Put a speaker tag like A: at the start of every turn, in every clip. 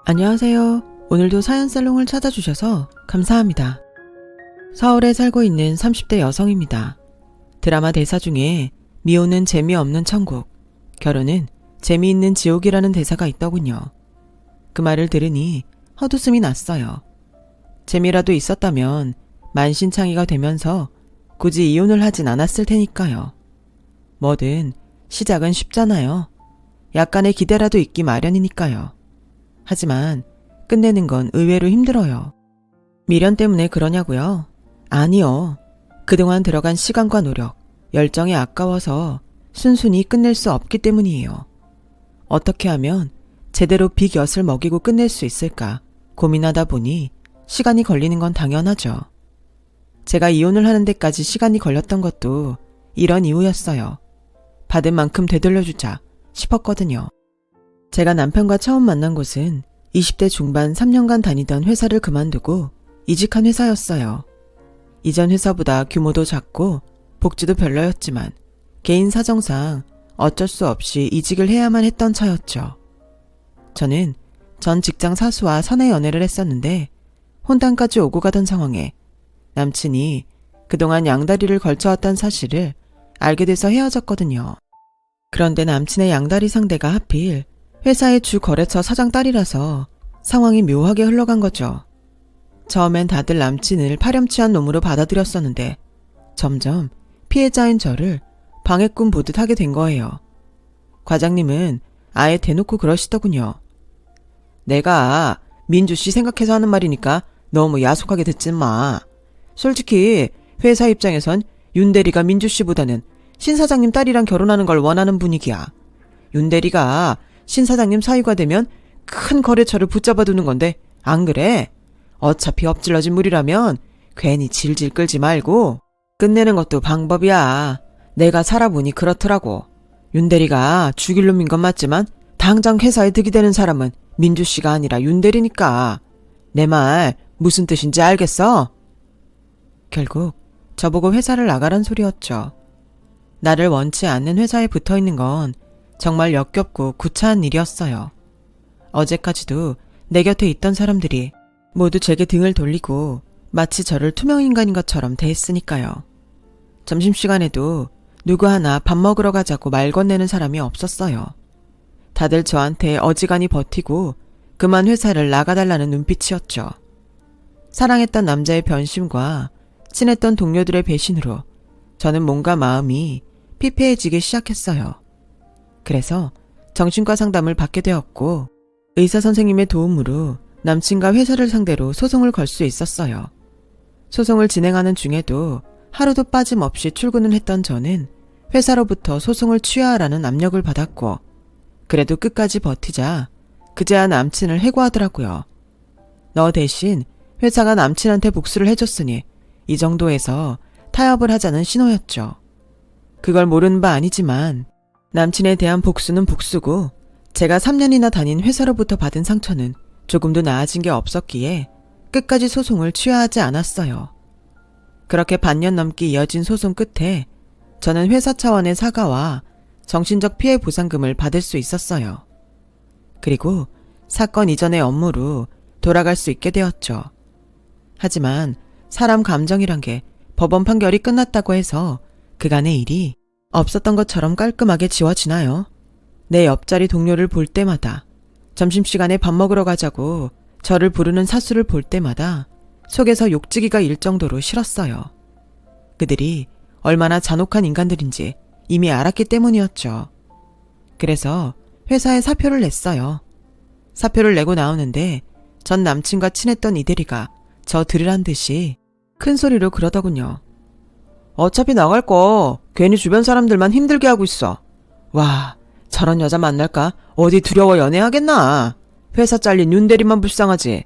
A: 안녕하세요. 오늘도 사연살롱을 찾아주셔서 감사합니다. 서울에 살고 있는 30대 여성입니다. 드라마 대사 중에 미혼은 재미없는 천국, 결혼은 재미있는 지옥이라는 대사가 있더군요. 그 말을 들으니 헛웃음이 났어요. 재미라도 있었다면 만신창이가 되면서 굳이 이혼을 하진 않았을 테니까요. 뭐든 시작은 쉽잖아요. 약간의 기대라도 있기 마련이니까요. 하지만 끝내는 건 의외로 힘들어요. 미련 때문에 그러냐고요? 아니요. 그동안 들어간 시간과 노력, 열정이 아까워서 순순히 끝낼 수 없기 때문이에요. 어떻게 하면 제대로 빅엿을 먹이고 끝낼 수 있을까 고민하다 보니 시간이 걸리는 건 당연하죠. 제가 이혼을 하는 데까지 시간이 걸렸던 것도 이런 이유였어요. 받은 만큼 되돌려주자 싶었거든요. 제가 남편과 처음 만난 곳은 20대 중반 3년간 다니던 회사를 그만두고 이직한 회사였어요. 이전 회사보다 규모도 작고 복지도 별로였지만 개인 사정상 어쩔 수 없이 이직을 해야만 했던 차였죠. 저는 전 직장 사수와 사내 연애를 했었는데 혼단까지 오고 가던 상황에 남친이 그동안 양다리를 걸쳐왔다는 사실을 알게 돼서 헤어졌거든요. 그런데 남친의 양다리 상대가 하필 회사의 주 거래처 사장 딸이라서 상황이 묘하게 흘러간 거죠. 처음엔 다들 남친을 파렴치한 놈으로 받아들였었는데 점점 피해자인 저를 방해꾼 보듯 하게 된 거예요. 과장님은 아예 대놓고 그러시더군요. 내가 민주씨 생각해서 하는 말이니까 너무 야속하게 듣지 마. 솔직히 회사 입장에선 윤대리가 민주씨보다는 신 사장님 딸이랑 결혼하는 걸 원하는 분위기야. 윤대리가 신 사장님 사위가 되면 큰 거래처를 붙잡아 두는 건데 안 그래? 어차피 엎질러진 물이라면 괜히 질질 끌지 말고 끝내는 것도 방법이야. 내가 살아보니 그렇더라고. 윤대리가 죽일 놈인 건 맞지만 당장 회사에 득이 되는 사람은 민주씨가 아니라 윤대리니까. 내 말 무슨 뜻인지 알겠어? 결국 저보고 회사를 나가란 소리였죠. 나를 원치 않는 회사에 붙어있는 건 정말 역겹고 구차한 일이었어요. 어제까지도 내 곁에 있던 사람들이 모두 제게 등을 돌리고 마치 저를 투명인간인 것처럼 대했으니까요. 점심시간에도 누구 하나 밥 먹으러 가자고 말 건네는 사람이 없었어요. 다들 저한테 어지간히 버티고 그만 회사를 나가달라는 눈빛이었죠. 사랑했던 남자의 변심과 친했던 동료들의 배신으로 저는 뭔가 마음이 피폐해지기 시작했어요. 그래서 정신과 상담을 받게 되었고 의사 선생님의 도움으로 남친과 회사를 상대로 소송을 걸 수 있었어요. 소송을 진행하는 중에도 하루도 빠짐없이 출근을 했던 저는 회사로부터 소송을 취하하라는 압력을 받았고 그래도 끝까지 버티자 그제야 남친을 해고하더라고요. 너 대신 회사가 남친한테 복수를 해줬으니 이 정도에서 타협을 하자는 신호였죠. 그걸 모르는 바 아니지만 남친에 대한 복수는 복수고 제가 3년이나 다닌 회사로부터 받은 상처는 조금도 나아진 게 없었기에 끝까지 소송을 취하하지 않았어요. 그렇게 반년 넘게 이어진 소송 끝에 저는 회사 차원의 사과와 정신적 피해 보상금을 받을 수 있었어요. 그리고 사건 이전의 업무로 돌아갈 수 있게 되었죠. 하지만 사람 감정이란 게 법원 판결이 끝났다고 해서 그간의 일이 없었던 것처럼 깔끔하게 지워지나요? 내 옆자리 동료를 볼 때마다 점심시간에 밥 먹으러 가자고 저를 부르는 사수를 볼 때마다 속에서 욕지기가 일 정도로 싫었어요. 그들이 얼마나 잔혹한 인간들인지 이미 알았기 때문이었죠. 그래서 회사에 사표를 냈어요. 사표를 내고 나오는데 전 남친과 친했던 이대리가 저 들으란 듯이 큰 소리로 그러더군요. 어차피 나갈 거 괜히 주변 사람들만 힘들게 하고 있어. 와, 저런 여자 만날까? 어디 두려워 연애하겠나? 회사 잘린 윤대리만 불쌍하지.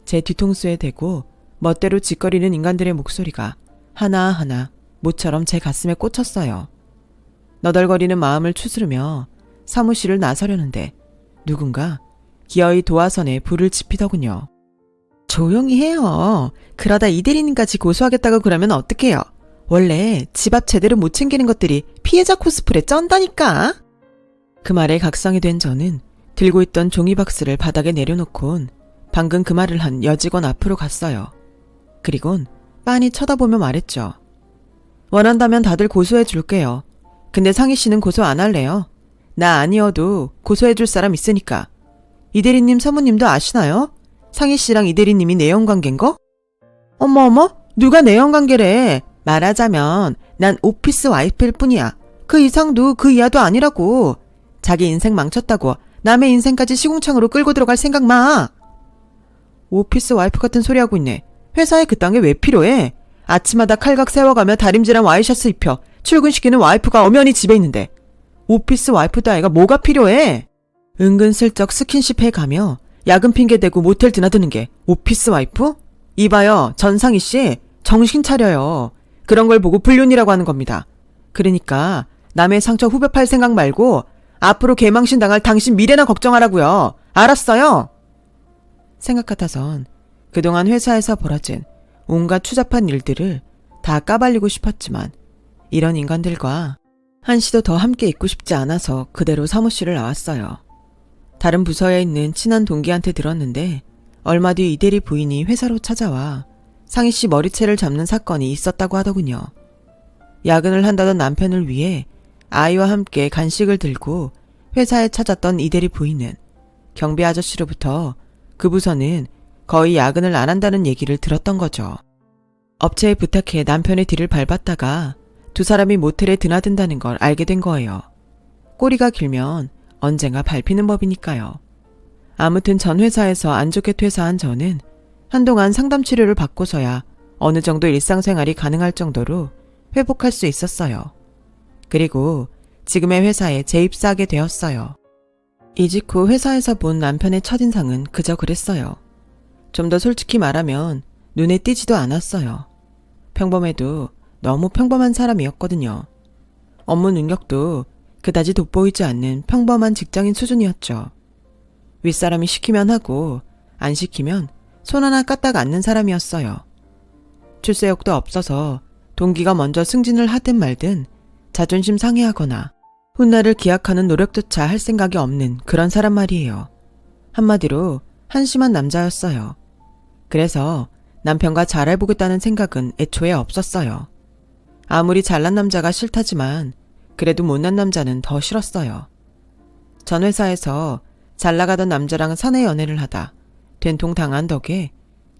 A: 제 뒤통수에 대고 멋대로 짓거리는 인간들의 목소리가 하나하나 모처럼 제 가슴에 꽂혔어요. 너덜거리는 마음을 추스르며 사무실을 나서려는데 누군가 기어이 도화선에 불을 지피더군요. 조용히 해요. 그러다 이대리님까지 고소하겠다고 그러면 어떡해요. 원래 집 앞 제대로 못 챙기는 것들이 피해자 코스프레 쩐다니까. 그 말에 각성이 된 저는 들고 있던 종이박스를 바닥에 내려놓곤 방금 그 말을 한 여직원 앞으로 갔어요. 그리곤 빤히 쳐다보며 말했죠. 원한다면 다들 고소해 줄게요. 근데 상희 씨는 고소 안 할래요. 나 아니어도 고소해 줄 사람 있으니까. 이 대리님 사모님도 아시나요? 상희 씨랑 이 대리님이 내연관계인 거? 어머, 누가 내연관계래. 말하자면 난 오피스 와이프일 뿐이야. 그 이상도 그 이하도 아니라고. 자기 인생 망쳤다고 남의 인생까지 시궁창으로 끌고 들어갈 생각 마. 오피스 와이프 같은 소리 하고 있네. 회사에 그딴 게 왜 필요해? 아침마다 칼각 세워가며 다림질한 와이셔츠 입혀 출근시키는 와이프가 엄연히 집에 있는데 오피스 와이프 따위가 뭐가 필요해? 은근슬쩍 스킨십 해가며 야근 핑계 대고 모텔 드나드는 게 오피스 와이프? 이봐요, 전상희 씨, 정신 차려요. 그런 걸 보고 불륜이라고 하는 겁니다. 그러니까 남의 상처 후벼 팔 생각 말고 앞으로 개망신 당할 당신 미래나 걱정하라고요. 알았어요? 생각 같아선 그동안 회사에서 벌어진 온갖 추잡한 일들을 다 까발리고 싶었지만 이런 인간들과 한시도 더 함께 있고 싶지 않아서 그대로 사무실을 나왔어요. 다른 부서에 있는 친한 동기한테 들었는데 얼마 뒤 이대리 부인이 회사로 찾아와 상희 씨 머리채를 잡는 사건이 있었다고 하더군요. 야근을 한다던 남편을 위해 아이와 함께 간식을 들고 회사에 찾았던 이대리 부인은 경비 아저씨로부터 그 부서는 거의 야근을 안 한다는 얘기를 들었던 거죠. 업체에 부탁해 남편의 뒤를 밟았다가 두 사람이 모텔에 드나든다는 걸 알게 된 거예요. 꼬리가 길면 언젠가 밟히는 법이니까요. 아무튼 전 회사에서 안 좋게 퇴사한 저는 한동안 상담 치료를 받고서야 어느 정도 일상생활이 가능할 정도로 회복할 수 있었어요. 그리고 지금의 회사에 재입사하게 되었어요. 이직 후 회사에서 본 남편의 첫인상은 그저 그랬어요. 좀 더 솔직히 말하면 눈에 띄지도 않았어요. 평범해도 너무 평범한 사람이었거든요. 업무 능력도 그다지 돋보이지 않는 평범한 직장인 수준이었죠. 윗사람이 시키면 하고 안 시키면 손 하나 까딱 않는 사람이었어요. 출세욕도 없어서 동기가 먼저 승진을 하든 말든 자존심 상해하거나 훗날을 기약하는 노력조차 할 생각이 없는 그런 사람 말이에요. 한마디로 한심한 남자였어요. 그래서 남편과 잘해보겠다는 생각은 애초에 없었어요. 아무리 잘난 남자가 싫다지만 그래도 못난 남자는 더 싫었어요. 전 회사에서 잘나가던 남자랑 사내 연애를 하다 된통 당한 덕에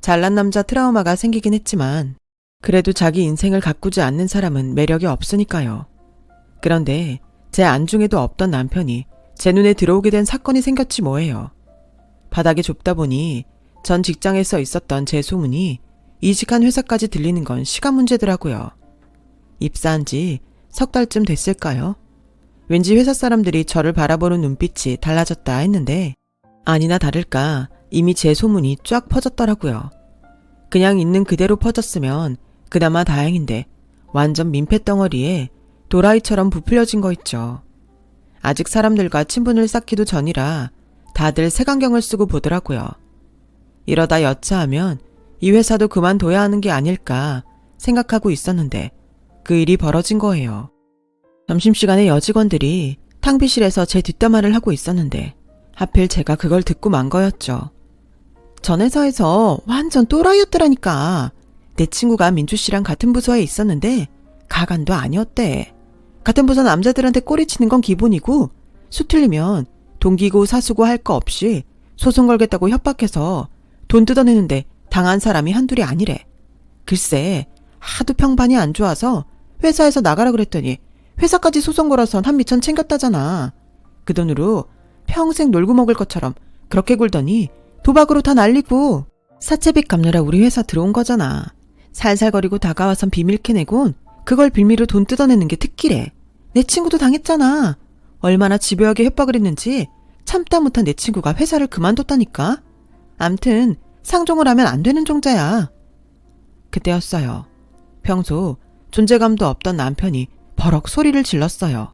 A: 잘난 남자 트라우마가 생기긴 했지만 그래도 자기 인생을 가꾸지 않는 사람은 매력이 없으니까요. 그런데 제 안중에도 없던 남편이 제 눈에 들어오게 된 사건이 생겼지 뭐예요. 바닥이 좁다 보니 전 직장에서 있었던 제 소문이 이직한 회사까지 들리는 건 시간 문제더라고요. 입사한 지 석 달쯤 됐을까요? 왠지 회사 사람들이 저를 바라보는 눈빛이 달라졌다 했는데 아니나 다를까 이미 제 소문이 쫙 퍼졌더라고요. 그냥 있는 그대로 퍼졌으면 그나마 다행인데 완전 민폐덩어리에 도라이처럼 부풀려진 거 있죠. 아직 사람들과 친분을 쌓기도 전이라 다들 색안경을 쓰고 보더라고요. 이러다 여차하면 이 회사도 그만둬야 하는 게 아닐까 생각하고 있었는데 그 일이 벌어진 거예요. 점심시간에 여직원들이 탕비실에서 제 뒷담화를 하고 있었는데 하필 제가 그걸 듣고 만 거였죠. 전 회사에서 완전 또라이였더라니까. 내 친구가 민주씨랑 같은 부서에 있었는데 가관도 아니었대. 같은 부서 남자들한테 꼬리치는 건 기본이고 수 틀리면 동기고 사수고 할 거 없이 소송 걸겠다고 협박해서 돈 뜯어내는데 당한 사람이 한둘이 아니래. 글쎄 하도 평판이 안 좋아서 회사에서 나가라 그랬더니 회사까지 소송 걸어선 한 미천 챙겼다잖아. 그 돈으로 평생 놀고 먹을 것처럼 그렇게 굴더니 도박으로 다 날리고 사채빚 갚느라 우리 회사 들어온 거잖아. 살살거리고 다가와선 비밀 캐내곤 그걸 빌미로 돈 뜯어내는 게 특기래. 내 친구도 당했잖아. 얼마나 집요하게 협박을 했는지 참다 못한 내 친구가 회사를 그만뒀다니까. 암튼 상종을 하면 안 되는 종자야. 그때였어요. 평소 존재감도 없던 남편이 버럭 소리를 질렀어요.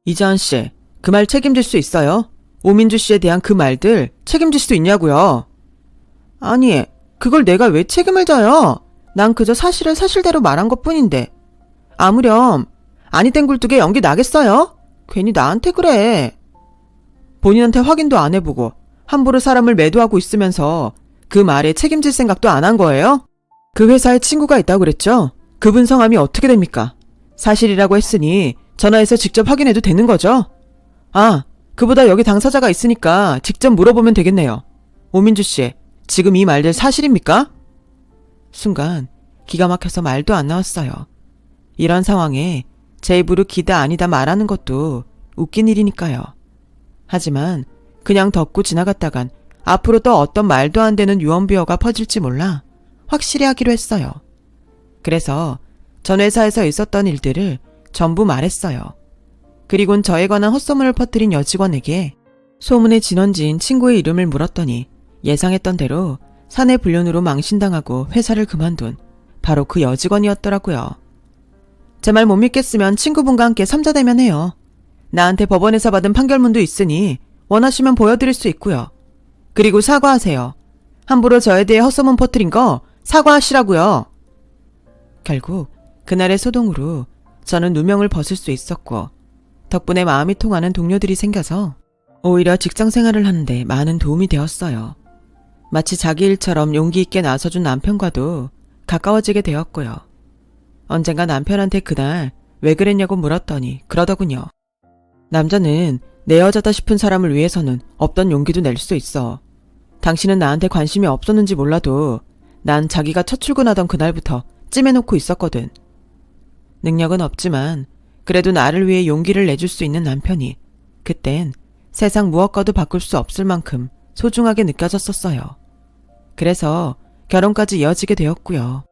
A: 이자은 씨, 그 말 책임질 수 있어요? 오민주 씨에 대한 그 말들 책임질 수 있냐고요? 아니, 그걸 내가 왜 책임을 져요? 난 그저 사실을 사실대로 말한 것뿐인데. 아무렴 아니 된 굴뚝에 연기 나겠어요? 괜히 나한테 그래. 본인한테 확인도 안 해보고 함부로 사람을 매도하고 있으면서 그 말에 책임질 생각도 안 한 거예요? 그 회사에 친구가 있다고 그랬죠? 그분 성함이 어떻게 됩니까? 사실이라고 했으니 전화해서 직접 확인해도 되는 거죠? 아, 그보다 여기 당사자가 있으니까 직접 물어보면 되겠네요. 오민주 씨, 지금 이 말들 사실입니까? 순간 기가 막혀서 말도 안 나왔어요. 이런 상황에 제 입으로 기다 아니다 말하는 것도 웃긴 일이니까요. 하지만 그냥 덮고 지나갔다간 앞으로 또 어떤 말도 안 되는 유언비어가 퍼질지 몰라 확실히 하기로 했어요. 그래서 전 회사에서 있었던 일들을 전부 말했어요. 그리곤 저에 관한 헛소문을 퍼뜨린 여직원에게 소문의 진원지인 친구의 이름을 물었더니 예상했던 대로 사내 불륜으로 망신당하고 회사를 그만둔 바로 그 여직원이었더라고요. 제 말 못 믿겠으면 친구분과 함께 삼자대면해요. 나한테 법원에서 받은 판결문도 있으니 원하시면 보여드릴 수 있고요. 그리고 사과하세요. 함부로 저에 대해 헛소문 퍼뜨린 거 사과하시라고요. 결국 그날의 소동으로 저는 누명을 벗을 수 있었고 덕분에 마음이 통하는 동료들이 생겨서 오히려 직장 생활을 하는데 많은 도움이 되었어요. 마치 자기 일처럼 용기 있게 나서준 남편과도 가까워지게 되었고요. 언젠가 남편한테 그날 왜 그랬냐고 물었더니 그러더군요. 남자는 내 여자다 싶은 사람을 위해서는 없던 용기도 낼 수 있어. 당신은 나한테 관심이 없었는지 몰라도 난 자기가 첫 출근하던 그날부터 찜해놓고 있었거든. 능력은 없지만 그래도 나를 위해 용기를 내줄 수 있는 남편이 그땐 세상 무엇과도 바꿀 수 없을 만큼 소중하게 느껴졌었어요. 그래서 결혼까지 이어지게 되었고요.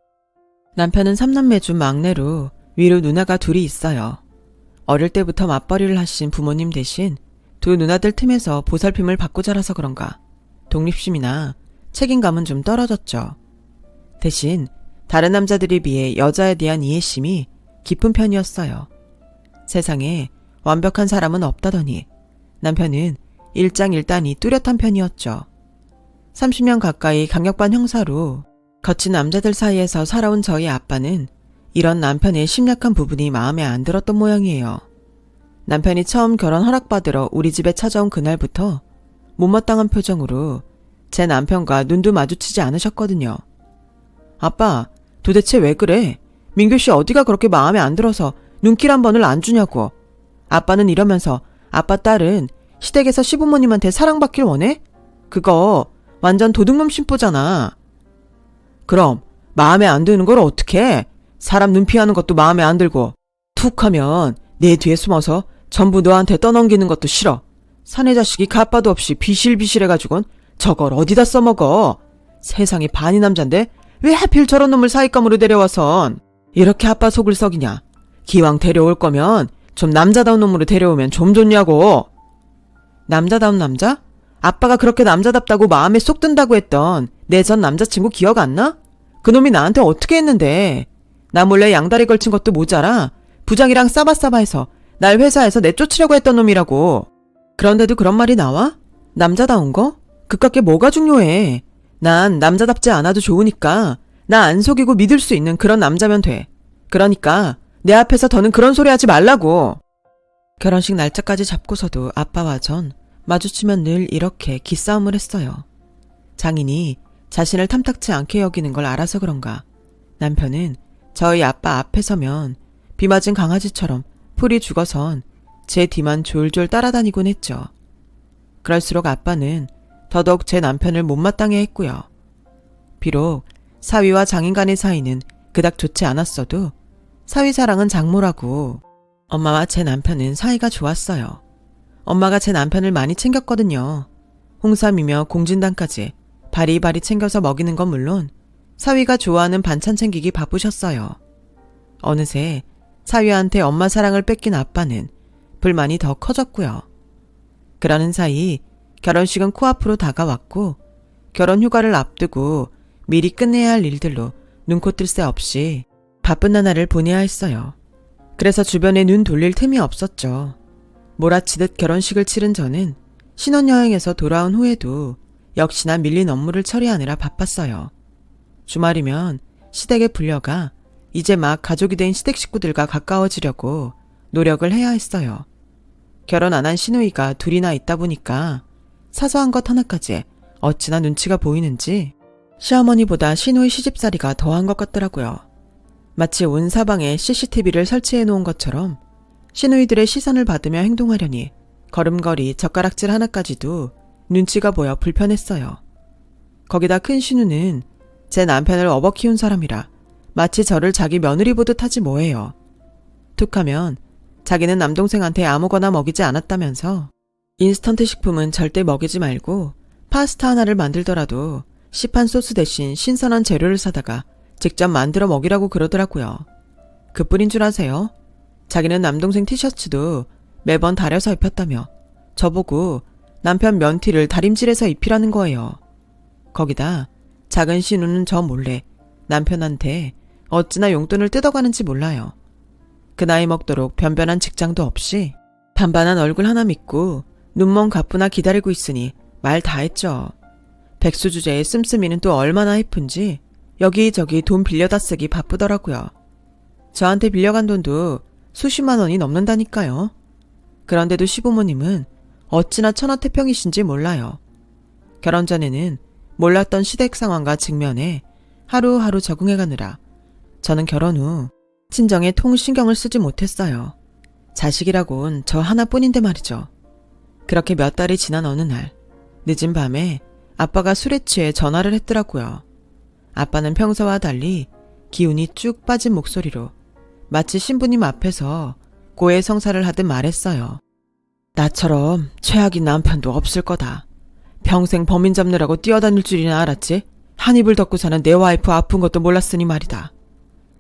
A: 남편은 3남매 중 막내로 위로 누나가 둘이 있어요. 어릴 때부터 맞벌이를 하신 부모님 대신 두 누나들 틈에서 보살핌을 받고 자라서 그런가 독립심이나 책임감은 좀 떨어졌죠. 대신 다른 남자들에 비해 여자에 대한 이해심이 깊은 편이었어요. 세상에 완벽한 사람은 없다더니 남편은 일장일단이 뚜렷한 편이었죠. 30년 가까이 강력반 형사로 거친 남자들 사이에서 살아온 저희 아빠는 이런 남편의 심약한 부분이 마음에 안 들었던 모양이에요. 남편이 처음 결혼 허락받으러 우리 집에 찾아온 그날부터 못마땅한 표정으로 제 남편과 눈도 마주치지 않으셨거든요. 아빠, 도대체 왜 그래? 민규 씨 어디가 그렇게 마음에 안 들어서 눈길 한 번을 안 주냐고. 아빠는 이러면서 아빠 딸은 시댁에서 시부모님한테 사랑받길 원해? 그거 완전 도둑놈 심보잖아. 그럼 마음에 안 드는 걸 어떡해? 사람 눈 피하는 것도 마음에 안 들고 툭 하면 내 뒤에 숨어서 전부 너한테 떠넘기는 것도 싫어. 사내 자식이 가빠도 없이 비실비실해가지곤 저걸 어디다 써먹어. 세상에 반이 남잔데 왜 하필 저런 놈을 사윗감으로 데려와선 이렇게 아빠 속을 썩이냐. 기왕 데려올 거면 좀 남자다운 놈으로 데려오면 좀 좋냐고. 남자다운 남자? 아빠가 그렇게 남자답다고 마음에 쏙 든다고 했던 내 전 남자친구 기억 안 나? 그놈이 나한테 어떻게 했는데. 나 몰래 양다리 걸친 것도 모자라 부장이랑 싸바싸바해서 날 회사에서 내쫓으려고 했던 놈이라고. 그런데도 그런 말이 나와? 남자다운 거? 그깟 게 뭐가 중요해. 난 남자답지 않아도 좋으니까 나 안 속이고 믿을 수 있는 그런 남자면 돼. 그러니까 내 앞에서 더는 그런 소리 하지 말라고. 결혼식 날짜까지 잡고서도 아빠와 전 마주치면 늘 이렇게 기싸움을 했어요. 장인이 자신을 탐탁치 않게 여기는 걸 알아서 그런가 남편은 저희 아빠 앞에 서면 비 맞은 강아지처럼 풀이 죽어선 제 뒤만 졸졸 따라다니곤 했죠. 그럴수록 아빠는 더더욱 제 남편을 못마땅해 했고요. 비록 사위와 장인 간의 사이는 그닥 좋지 않았어도 사위 사랑은 장모라고 엄마와 제 남편은 사이가 좋았어요. 엄마가 제 남편을 많이 챙겼거든요. 홍삼이며 공진단까지 바리바리 챙겨서 먹이는 건 물론 사위가 좋아하는 반찬 챙기기 바쁘셨어요. 어느새 사위한테 엄마 사랑을 뺏긴 아빠는 불만이 더 커졌고요. 그러는 사이 결혼식은 코앞으로 다가왔고 결혼 휴가를 앞두고 미리 끝내야 할 일들로 눈코 뜰 새 없이 바쁜 나날을 보내야 했어요. 그래서 주변에 눈 돌릴 틈이 없었죠. 몰아치듯 결혼식을 치른 저는 신혼여행에서 돌아온 후에도 역시나 밀린 업무를 처리하느라 바빴어요. 주말이면 시댁에 불려가 이제 막 가족이 된 시댁 식구들과 가까워지려고 노력을 해야 했어요. 결혼 안 한 시누이가 둘이나 있다 보니까 사소한 것 하나까지 어찌나 눈치가 보이는지 시어머니보다 시누이 시집살이가 더한 것 같더라고요. 마치 온 사방에 CCTV를 설치해 놓은 것처럼 시누이들의 시선을 받으며 행동하려니 걸음걸이 젓가락질 하나까지도 눈치가 보여 불편했어요. 거기다 큰 시누는 제 남편을 업어 키운 사람이라 마치 저를 자기 며느리 보듯 하지 뭐예요. 툭하면 자기는 남동생한테 아무거나 먹이지 않았다면서 인스턴트 식품은 절대 먹이지 말고 파스타 하나를 만들더라도 시판 소스 대신 신선한 재료를 사다가 직접 만들어 먹이라고 그러더라고요. 그뿐인 줄 아세요? 자기는 남동생 티셔츠도 매번 다려서 입혔다며 저보고 남편 면티를 다림질해서 입히라는 거예요. 거기다 작은 신우는 저 몰래 남편한테 어찌나 용돈을 뜯어가는지 몰라요. 그 나이 먹도록 변변한 직장도 없이 반반한 얼굴 하나 믿고 눈먼 가쁘나 기다리고 있으니 말 다 했죠. 백수 주제에 씀씀이는 또 얼마나 해픈지 여기저기 돈 빌려다 쓰기 바쁘더라고요. 저한테 빌려간 돈도 수십만 원이 넘는다니까요. 그런데도 시부모님은 어찌나 천하태평이신지 몰라요. 결혼 전에는 몰랐던 시댁 상황과 직면에 하루하루 적응해가느라 저는 결혼 후 친정에 통 신경을 쓰지 못했어요. 자식이라곤 저 하나뿐인데 말이죠. 그렇게 몇 달이 지난 어느 날 늦은 밤에 아빠가 술에 취해 전화를 했더라고요. 아빠는 평소와 달리 기운이 쭉 빠진 목소리로 마치 신부님 앞에서 고해성사를 하듯 말했어요. 나처럼 최악인 남편도 없을 거다. 평생 범인 잡느라고 뛰어다닐 줄이나 알았지? 한 입을 덮고 사는 내 와이프 아픈 것도 몰랐으니 말이다.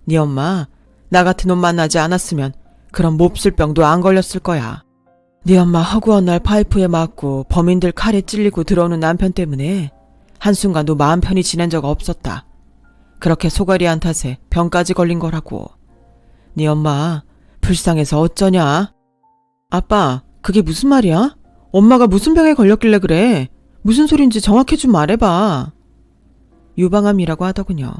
A: 네 엄마 나 같은 놈 만나지 않았으면 그런 몹쓸 병도 안 걸렸을 거야. 네 엄마 허구한 날 파이프에 맞고 범인들 칼에 찔리고 들어오는 남편 때문에 한순간도 마음 편히 지낸 적 없었다. 그렇게 소가리한 탓에 병까지 걸린 거라고. 네 엄마 불쌍해서 어쩌냐? 아빠 그게 무슨 말이야? 엄마가 무슨 병에 걸렸길래 그래? 무슨 소린지 정확히 좀 말해봐. 유방암이라고 하더군요.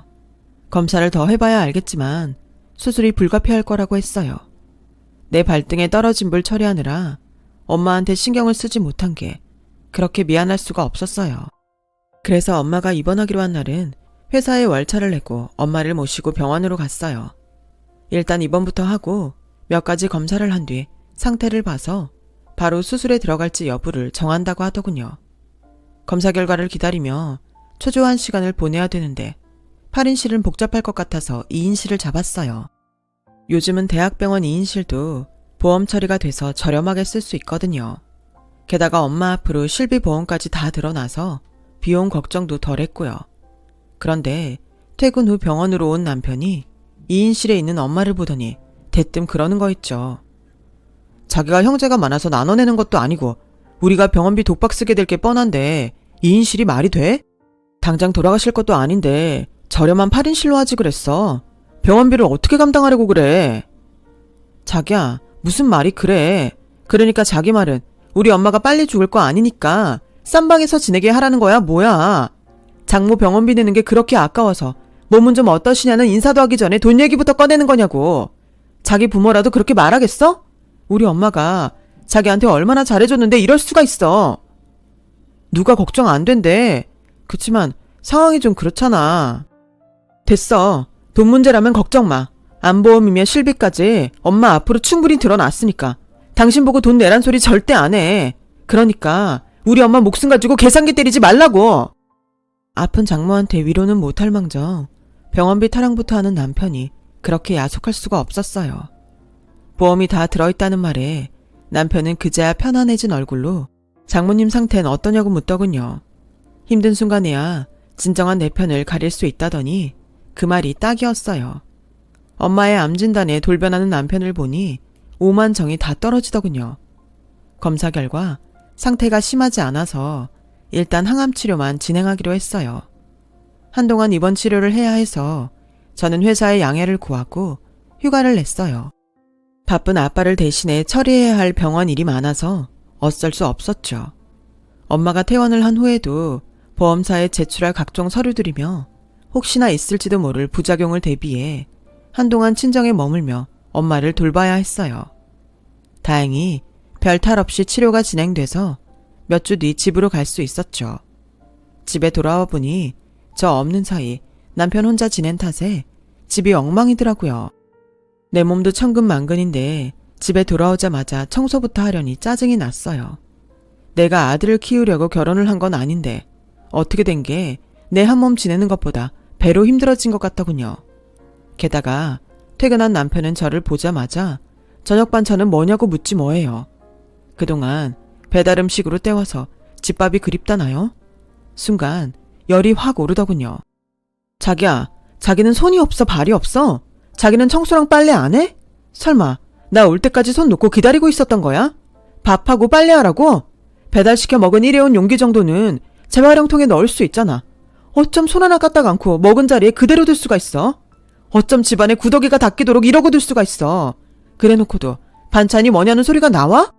A: 검사를 더 해봐야 알겠지만 수술이 불가피할 거라고 했어요. 내 발등에 떨어진 불 처리하느라 엄마한테 신경을 쓰지 못한 게 그렇게 미안할 수가 없었어요. 그래서 엄마가 입원하기로 한 날은 회사에 월차를 내고 엄마를 모시고 병원으로 갔어요. 일단 입원부터 하고 몇 가지 검사를 한 뒤 상태를 봐서 바로 수술에 들어갈지 여부를 정한다고 하더군요. 검사 결과를 기다리며 초조한 시간을 보내야 되는데 8인실은 복잡할 것 같아서 2인실을 잡았어요. 요즘은 대학병원 2인실도 보험 처리가 돼서 저렴하게 쓸 수 있거든요. 게다가 엄마 앞으로 실비보험까지 다 드러나서 비용 걱정도 덜 했고요. 그런데 퇴근 후 병원으로 온 남편이 2인실에 있는 엄마를 보더니 대뜸 그러는 거 있죠. 자기가 형제가 많아서 나눠내는 것도 아니고 우리가 병원비 독박 쓰게 될 게 뻔한데 2인실이 말이 돼? 당장 돌아가실 것도 아닌데 저렴한 8인실로 하지 그랬어. 병원비를 어떻게 감당하려고 그래? 자기야 무슨 말이 그래. 그러니까 자기 말은 우리 엄마가 빨리 죽을 거 아니니까 싼 방에서 지내게 하라는 거야 뭐야. 장모 병원비 내는 게 그렇게 아까워서 몸은 좀 어떠시냐는 인사도 하기 전에 돈 얘기부터 꺼내는 거냐고. 자기 부모라도 그렇게 말하겠어? 우리 엄마가 자기한테 얼마나 잘해줬는데 이럴 수가 있어. 누가 걱정 안 된대. 그치만 상황이 좀 그렇잖아. 됐어. 돈 문제라면 걱정 마. 안보험이며 실비까지 엄마 앞으로 충분히 드러났으니까 당신 보고 돈 내란 소리 절대 안 해. 그러니까 우리 엄마 목숨 가지고 계산기 때리지 말라고. 아픈 장모한테 위로는 못할 망정 병원비 타령부터 하는 남편이 그렇게 야속할 수가 없었어요. 보험이 다 들어있다는 말에 남편은 그제야 편안해진 얼굴로 장모님 상태는 어떠냐고 묻더군요. 힘든 순간에야 진정한 내 편을 가릴 수 있다더니 그 말이 딱이었어요. 엄마의 암 진단에 돌변하는 남편을 보니 오만 정이 다 떨어지더군요. 검사 결과 상태가 심하지 않아서 일단 항암 치료만 진행하기로 했어요. 한동안 입원 치료를 해야 해서 저는 회사에 양해를 구하고 휴가를 냈어요. 바쁜 아빠를 대신해 처리해야 할 병원 일이 많아서 어쩔 수 없었죠. 엄마가 퇴원을 한 후에도 보험사에 제출할 각종 서류들이며 혹시나 있을지도 모를 부작용을 대비해 한동안 친정에 머물며 엄마를 돌봐야 했어요. 다행히 별 탈 없이 치료가 진행돼서 몇 주 뒤 집으로 갈 수 있었죠. 집에 돌아와 보니 저 없는 사이 남편 혼자 지낸 탓에 집이 엉망이더라고요. 내 몸도 천근만근인데 집에 돌아오자마자 청소부터 하려니 짜증이 났어요. 내가 아들을 키우려고 결혼을 한 건 아닌데 어떻게 된 게 내 한 몸 지내는 것보다 배로 힘들어진 것 같더군요. 게다가 퇴근한 남편은 저를 보자마자 저녁 반찬은 뭐냐고 묻지 뭐예요. 그동안 배달 음식으로 때워서 집밥이 그립다나요? 순간 열이 확 오르더군요. 자기야, 자기는 손이 없어 발이 없어? 자기는 청소랑 빨래 안 해? 설마 나 올 때까지 손 놓고 기다리고 있었던 거야? 밥하고 빨래하라고? 배달시켜 먹은 일회용 용기 정도는 재활용통에 넣을 수 있잖아. 어쩜 손 하나 까딱 않고 먹은 자리에 그대로 둘 수가 있어? 어쩜 집안에 구더기가 닦이도록 이러고 둘 수가 있어? 그래놓고도 반찬이 뭐냐는 소리가 나와?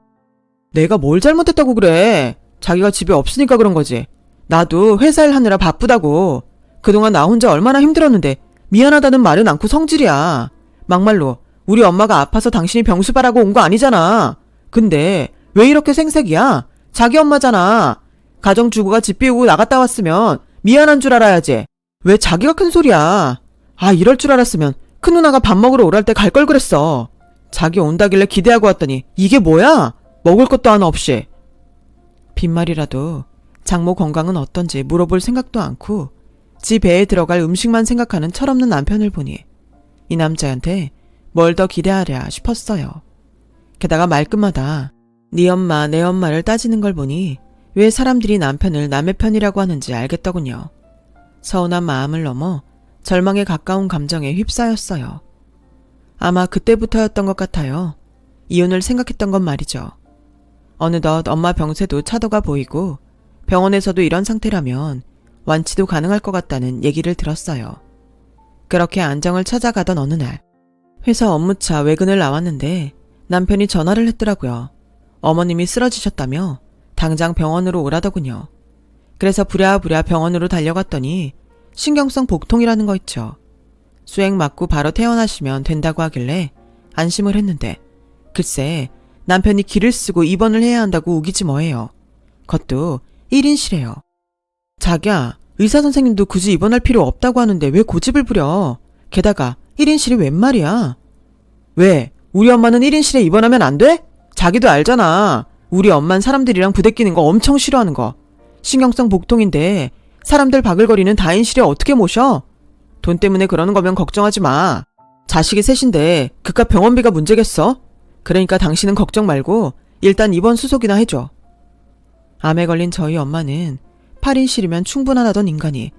A: 내가 뭘 잘못했다고 그래? 자기가 집에 없으니까 그런 거지. 나도 회사 일 하느라 바쁘다고. 그동안 나 혼자 얼마나 힘들었는데 미안하다는 말은 않고 성질이야. 막말로 우리 엄마가 아파서 당신이 병수발하고 온 거 아니잖아. 근데 왜 이렇게 생색이야? 자기 엄마잖아. 가정주부가 집 비우고 나갔다 왔으면 미안한 줄 알아야지. 왜 자기가 큰 소리야. 아, 이럴 줄 알았으면 큰 누나가 밥 먹으러 오랄 때 갈 걸 그랬어. 자기 온다길래 기대하고 왔더니 이게 뭐야? 먹을 것도 하나 없이. 빈말이라도 장모 건강은 어떤지 물어볼 생각도 않고 지 배에 들어갈 음식만 생각하는 철없는 남편을 보니 이 남자한테 뭘 더 기대하랴 싶었어요. 게다가 말끝마다 네 엄마 내 엄마를 따지는 걸 보니 왜 사람들이 남편을 남의 편이라고 하는지 알겠더군요. 서운한 마음을 넘어 절망에 가까운 감정에 휩싸였어요. 아마 그때부터였던 것 같아요. 이혼을 생각했던 건 말이죠. 어느덧 엄마 병세도 차도가 보이고 병원에서도 이런 상태라면 완치도 가능할 것 같다는 얘기를 들었어요. 그렇게 안정을 찾아가던 어느 날 회사 업무차 외근을 나왔는데 남편이 전화를 했더라고요. 어머님이 쓰러지셨다며 당장 병원으로 오라더군요. 그래서 부랴부랴 병원으로 달려갔더니 신경성 복통이라는 거 있죠. 수액 맞고 바로 퇴원하시면 된다고 하길래 안심을 했는데 글쎄 남편이 기를 쓰고 입원을 해야 한다고 우기지 뭐예요. 그것도 1인실에요. 자기야, 의사선생님도 굳이 입원할 필요 없다고 하는데 왜 고집을 부려. 게다가 1인실이 웬 말이야. 왜? 우리 엄마는 1인실에 입원하면 안 돼? 자기도 알잖아. 우리 엄만 사람들이랑 부대끼는 거 엄청 싫어하는 거. 신경성 복통인데 사람들 바글거리는 다인실에 어떻게 모셔? 돈 때문에 그러는 거면 걱정하지 마. 자식이 셋인데 그깟 병원비가 문제겠어? 그러니까 당신은 걱정 말고 일단 입원 수속이나 해줘. 암에 걸린 저희 엄마는 8인실이면 충분하다던 인간이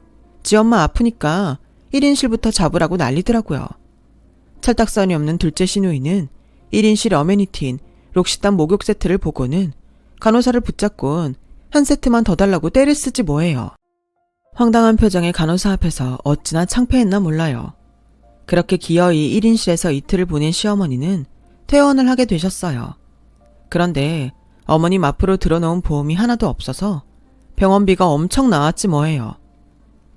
A: 지 엄마 아프니까 1인실부터 잡으라고 난리더라고요. 철딱선이 없는 둘째 시누이는 1인실 어메니티인 록시단 목욕 세트를 보고는 간호사를 붙잡곤 한 세트만 더 달라고 때를 쓰지 뭐예요. 황당한 표정의 간호사 앞에서 어찌나 창피했나 몰라요. 그렇게 기어이 1인실에서 이틀을 보낸 시어머니는 퇴원을 하게 되셨어요. 그런데 어머님 앞으로 들어놓은 보험이 하나도 없어서 병원비가 엄청 나왔지 뭐예요.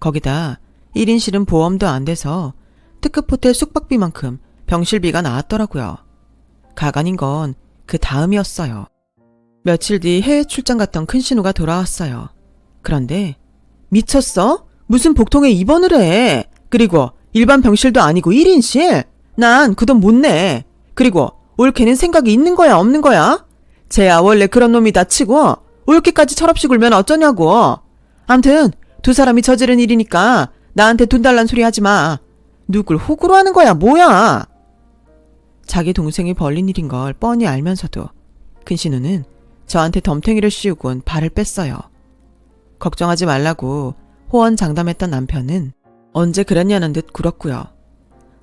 A: 거기다 1인실은 보험도 안 돼서 특급 호텔 숙박비만큼 병실비가 나왔더라고요. 가관인 건 그 다음이었어요. 며칠 뒤 해외 출장 갔던 큰 신우가 돌아왔어요. 그런데 미쳤어? 무슨 복통에 입원을 해? 그리고 일반 병실도 아니고 1인실? 난 그 돈 못 내. 그리고 올케는 생각이 있는 거야 없는 거야? 쟤야 원래 그런 놈이다 치고 올케까지 철없이 굴면 어쩌냐고. 암튼 두 사람이 저지른 일이니까 나한테 돈 달란 소리 하지 마. 누굴 호구로 하는 거야 뭐야? 자기 동생이 벌린 일인 걸 뻔히 알면서도 큰신우는 저한테 덤탱이를 씌우곤 발을 뺐어요. 걱정하지 말라고 호언장담했던 남편은 언제 그랬냐는 듯 굴었고요.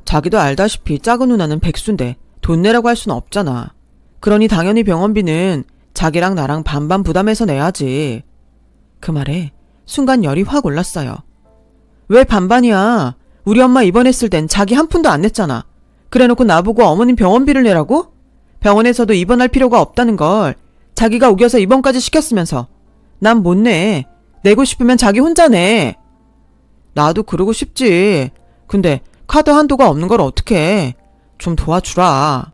A: 자기도 알다시피 작은 누나는 백수인데 돈 내라고 할 수는 없잖아. 그러니 당연히 병원비는 자기랑 나랑 반반 부담해서 내야지. 그 말에 순간 열이 확 올랐어요. 왜 반반이야? 우리 엄마 입원했을 땐 자기 한 푼도 안 냈잖아. 그래놓고 나보고 어머님 병원비를 내라고? 병원에서도 입원할 필요가 없다는 걸 자기가 우겨서 입원까지 시켰으면서 난 못 내. 내고 싶으면 자기 혼자 내. 나도 그러고 싶지. 근데 카드 한도가 없는 걸 어떡해. 좀 도와주라.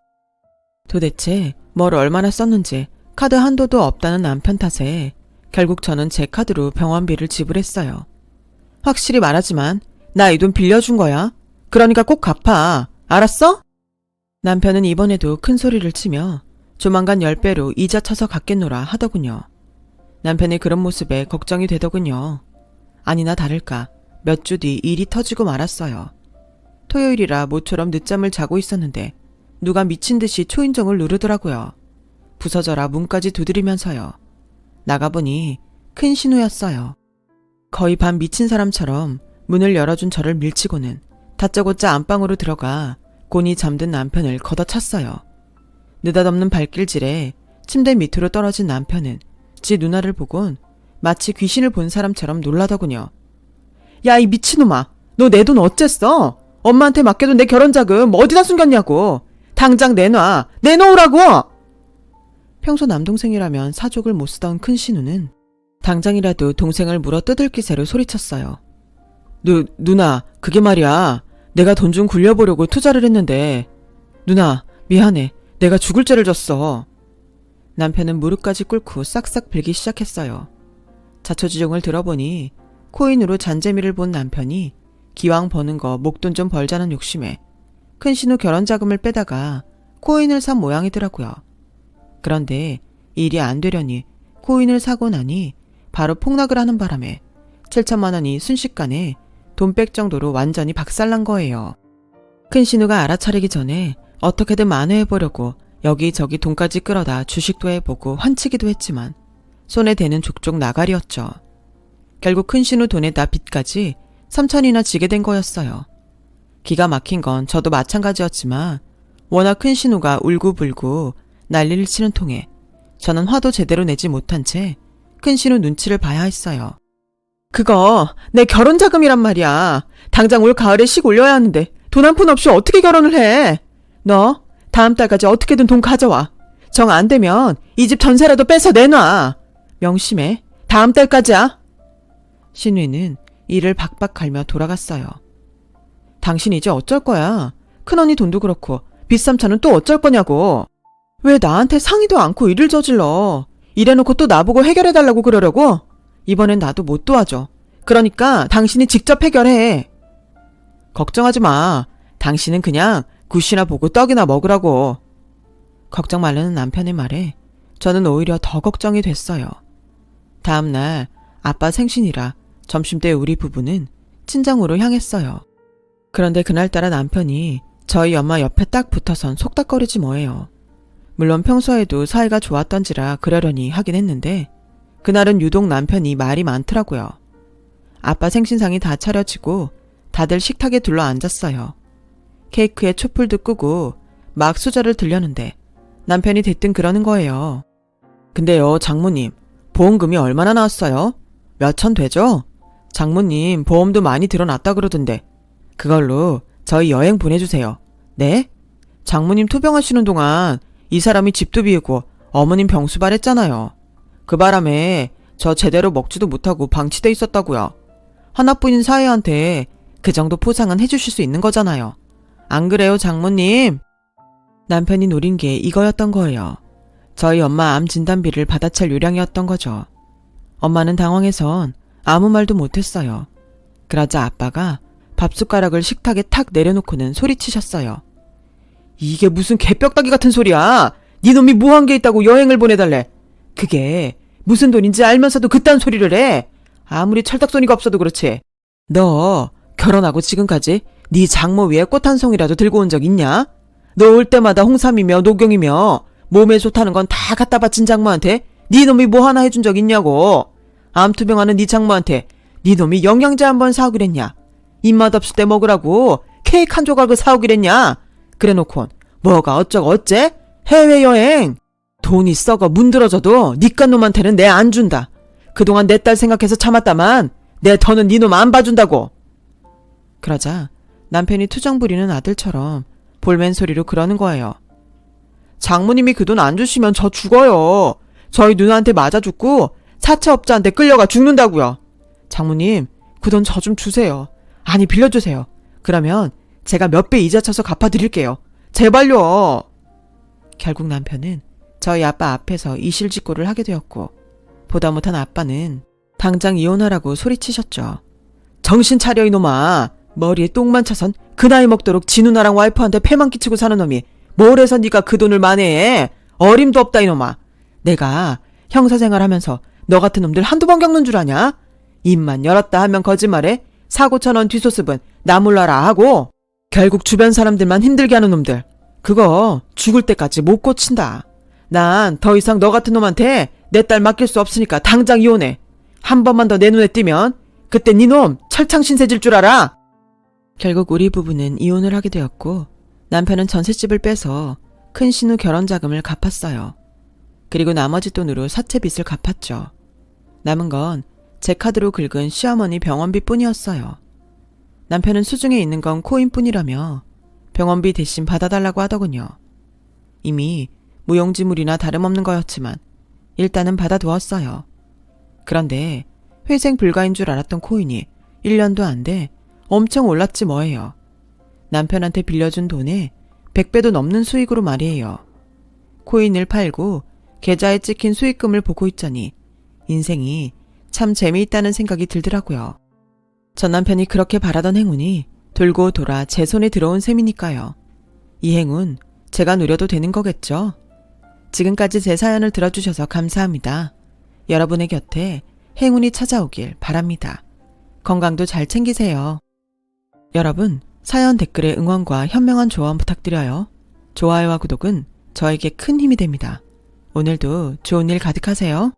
A: 도대체 뭘 얼마나 썼는지 카드 한도도 없다는 남편 탓에 결국 저는 제 카드로 병원비를 지불했어요. 확실히 말하지만 나 이 돈 빌려준 거야. 그러니까 꼭 갚아. 알았어? 남편은 이번에도 큰 소리를 치며 조만간 10배로 이자 쳐서 갚겠노라 하더군요. 남편의 그런 모습에 걱정이 되더군요. 아니나 다를까 몇 주 뒤 일이 터지고 말았어요. 토요일이라 모처럼 늦잠을 자고 있었는데 누가 미친 듯이 초인종을 누르더라고요. 부서져라 문까지 두드리면서요. 나가보니 큰 신우였어요. 거의 반 미친 사람처럼 문을 열어준 저를 밀치고는 다짜고짜 안방으로 들어가 곤히 잠든 남편을 걷어찼어요. 느닷없는 발길질에 침대 밑으로 떨어진 남편은 지 누나를 보곤 마치 귀신을 본 사람처럼 놀라더군요. 야, 이 미친놈아, 너 내 돈 어쨌어? 엄마한테 맡겨둔 내 결혼자금 어디다 숨겼냐고. 당장 내놔. 내놓으라고. 평소 남동생이라면 사족을 못 쓰던 큰 신우는 당장이라도 동생을 물어 뜯을 기세로 소리쳤어요. 누나, 그게 말이야. 내가 돈 좀 굴려보려고 투자를 했는데. 누나, 미안해. 내가 죽을 죄를 졌어. 남편은 무릎까지 꿇고 싹싹 빌기 시작했어요. 자초지종을 들어보니 코인으로 잔재미를 본 남편이 기왕 버는 거 목돈 좀 벌자는 욕심에 큰 신우 결혼자금을 빼다가 코인을 산 모양이더라고요. 그런데 일이 안 되려니 코인을 사고 나니 바로 폭락을 하는 바람에 7천만 원이 순식간에 돈 뺄 정도로 완전히 박살난 거예요. 큰 신우가 알아차리기 전에 어떻게든 만회해보려고 여기저기 돈까지 끌어다 주식도 해보고 환치기도 했지만 손에 대는 족족 나가리였죠. 결국 큰 신우 돈에다 빚까지 3천이나 지게 된 거였어요. 기가 막힌 건 저도 마찬가지였지만 워낙 큰 신우가 울고불고 난리를 치는 통에 저는 화도 제대로 내지 못한 채 큰 신우 눈치를 봐야 했어요. 그거 내 결혼자금이란 말이야. 당장 올 가을에 식 올려야 하는데 돈 한 푼 없이 어떻게 결혼을 해? 너 다음 달까지 어떻게든 돈 가져와. 정 안 되면 이 집 전세라도 빼서 내놔. 명심해. 다음 달까지야. 신우는 이를 박박 갈며 돌아갔어요. 당신 이제 어쩔 거야? 큰언니 돈도 그렇고 빚삼천은 또 어쩔 거냐고. 왜 나한테 상의도 않고 일을 저질러. 이래놓고 또 나보고 해결해달라고 그러려고? 이번엔 나도 못 도와줘. 그러니까 당신이 직접 해결해. 걱정하지 마. 당신은 그냥 굿이나 보고 떡이나 먹으라고. 걱정 말라는 남편의 말에 저는 오히려 더 걱정이 됐어요. 다음날 아빠 생신이라 점심때 우리 부부는 친정으로 향했어요. 그런데 그날따라 남편이 저희 엄마 옆에 딱 붙어선 속닥거리지 뭐예요. 물론 평소에도 사이가 좋았던지라 그러려니 하긴 했는데 그날은 유독 남편이 말이 많더라고요. 아빠 생신상이 다 차려지고 다들 식탁에 둘러 앉았어요. 케이크에 촛불도 끄고 막 수저를 들려는데 남편이 대뜸 그러는 거예요. 근데요, 장모님, 보험금이 얼마나 나왔어요? 몇천 되죠? 장모님 보험도 많이 들어놨다 그러던데 그걸로 저희 여행 보내주세요. 네? 장모님 투병하시는 동안 이 사람이 집도 비우고 어머님 병수발했잖아요. 그 바람에 저 제대로 먹지도 못하고 방치돼 있었다고요. 하나뿐인 사위한테 그 정도 포상은 해주실 수 있는 거잖아요. 안 그래요, 장모님? 남편이 노린 게 이거였던 거예요. 저희 엄마 암 진단비를 받아챌 요량이었던 거죠. 엄마는 당황해선 아무 말도 못했어요. 그러자 아빠가 밥숟가락을 식탁에 탁 내려놓고는 소리치셨어요. 이게 무슨 개벽다기 같은 소리야. 네 놈이 뭐 한 게 있다고 여행을 보내달래. 그게 무슨 돈인지 알면서도 그딴 소리를 해. 아무리 철딱소니가 없어도 그렇지. 너 결혼하고 지금까지 네 장모 위에 꽃 한 송이라도 들고 온 적 있냐? 너 올 때마다 홍삼이며 녹용이며 몸에 좋다는 건 다 갖다 바친 장모한테 네 놈이 뭐 하나 해준 적 있냐고. 암투병하는 네 장모한테 네 놈이 영양제 한번 사오기랬냐? 입맛 없을 때 먹으라고 케이크 한 조각을 사오기랬냐? 그래놓곤 뭐가 어쩌고 어째? 해외여행! 돈이 썩어 문드러져도 니깟 놈한테는 내 안 준다. 그동안 내 딸 생각해서 참았다만 내 더는 네 놈 안 봐준다고. 그러자 남편이 투정 부리는 아들처럼 볼멘 소리로 그러는 거예요. 장모님이 그 돈 안 주시면 저 죽어요. 저희 누나한테 맞아 죽고 사채업자한테 끌려가 죽는다고요. 장모님, 그 돈 저 좀 주세요. 아니, 빌려주세요. 그러면 제가 몇 배 이자 쳐서 갚아드릴게요. 제발요. 결국 남편은 저희 아빠 앞에서 이실직고를 하게 되었고, 보다 못한 아빠는 당장 이혼하라고 소리치셨죠. 정신 차려 이놈아. 머리에 똥만 차선 그 나이 먹도록 지 누나랑 와이프한테 패만 끼치고 사는 놈이 뭘 해서 네가 그 돈을 만회해. 어림도 없다 이놈아. 내가 형사생활하면서 너 같은 놈들 한두 번 겪는 줄 아냐? 입만 열었다 하면 거짓말해. 사고 쳐놓은 뒷소습은 나 몰라라 하고 결국 주변 사람들만 힘들게 하는 놈들, 그거 죽을 때까지 못 고친다. 난 더 이상 너 같은 놈한테 내 딸 맡길 수 없으니까 당장 이혼해. 한 번만 더 내 눈에 띄면 그때 네 놈 철창 신세질 줄 알아. 결국 우리 부부는 이혼을 하게 되었고, 남편은 전셋집을 빼서 큰 신우 결혼 자금을 갚았어요. 그리고 나머지 돈으로 사채 빚을 갚았죠. 남은 건 제 카드로 긁은 시어머니 병원비 뿐이었어요. 남편은 수중에 있는 건 코인뿐이라며 병원비 대신 받아달라고 하더군요. 이미 무용지물이나 다름없는 거였지만 일단은 받아두었어요. 그런데 회생 불가인 줄 알았던 코인이 1년도 안 돼 엄청 올랐지 뭐예요. 남편한테 빌려준 돈에 100배도 넘는 수익으로 말이에요. 코인을 팔고 계좌에 찍힌 수익금을 보고 있자니 인생이 참 재미있다는 생각이 들더라고요. 전 남편이 그렇게 바라던 행운이 돌고 돌아 제 손에 들어온 셈이니까요. 이 행운 제가 누려도 되는 거겠죠? 지금까지 제 사연을 들어주셔서 감사합니다. 여러분의 곁에 행운이 찾아오길 바랍니다. 건강도 잘 챙기세요. 여러분, 사연 댓글에 응원과 현명한 조언 부탁드려요. 좋아요와 구독은 저에게 큰 힘이 됩니다. 오늘도 좋은 일 가득하세요.